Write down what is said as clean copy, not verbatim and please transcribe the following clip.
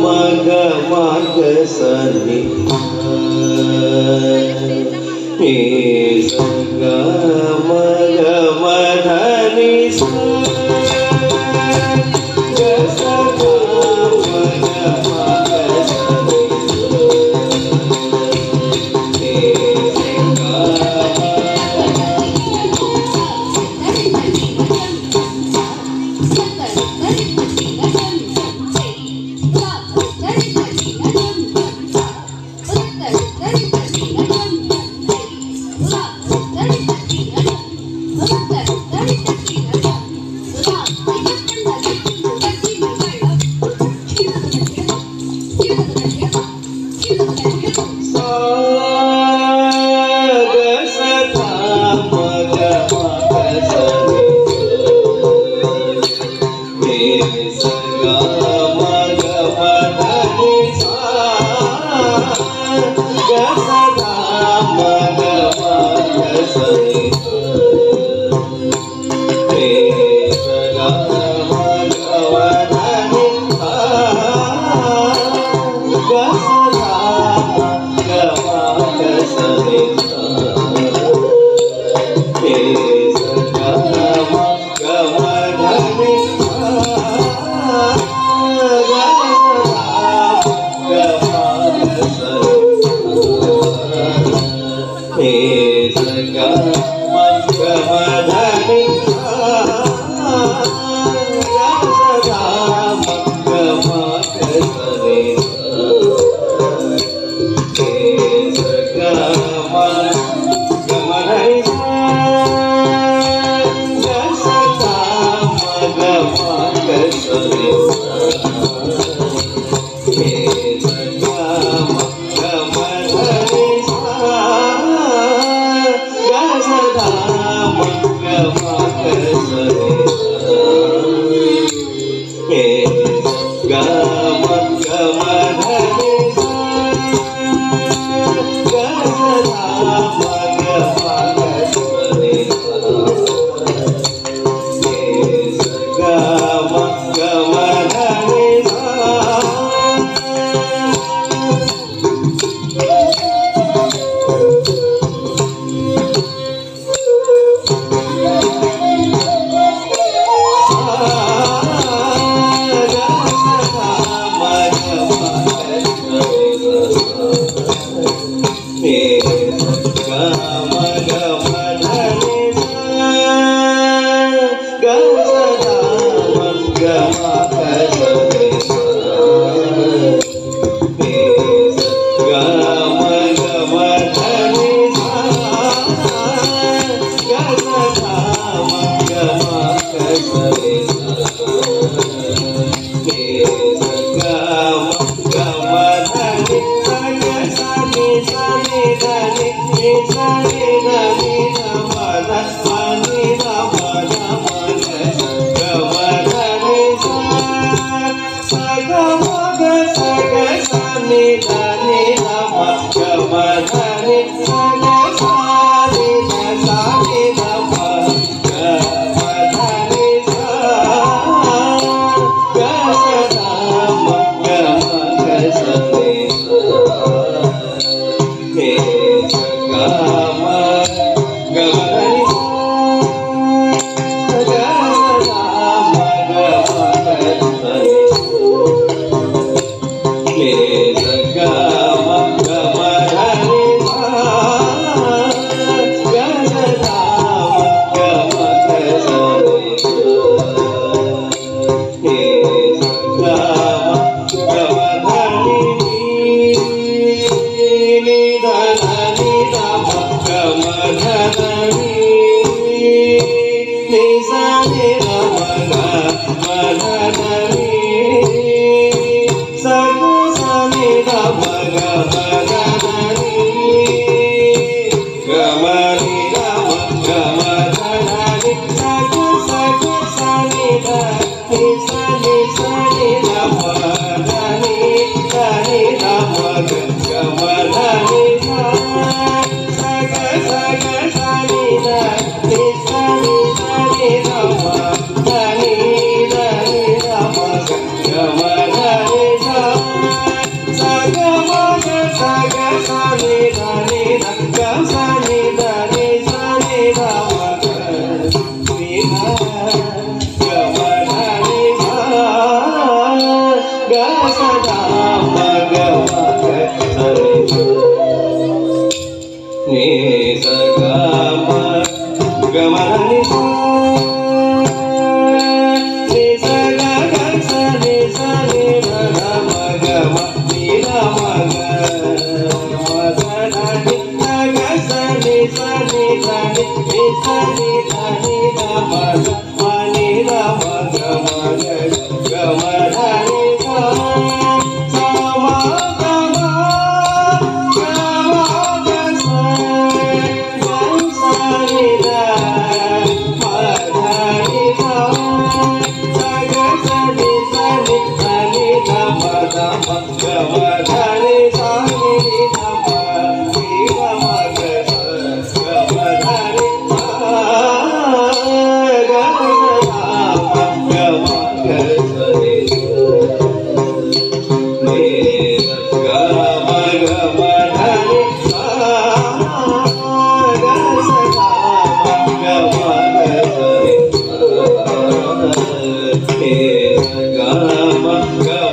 मग मग सनी संग मग मधनी Hey ధని సగ సని గమ గమ ధని గమని గమ గమ ధని సగ సగ సని ధని సని సని గమ ధని ధని గమ గమ ధని సగ సగ సని ధని సని సని గమ ధని ధని గమ గమ ధని సగ మగ సగ సని ధని గమ సని ధని సని గమ గమ ధని గ సదా మగ మగ సని నీ సగ మ గమ ధని నీ సగ గ సని సని గమ గమ నీ గమ గ ధని సగ సని సని ధని నీ సని ధని గమ మని గమ గమ గమ ధని సమ గమ గమ గ సని ధ మ ధని సగ సని సని ధని గమ గమ గమ ధని సని గమ ని గమ గ గమ ధని గమ గమ గ సని ని గమ గమ ధని గ సదా గమ గ సని ని గమ గమ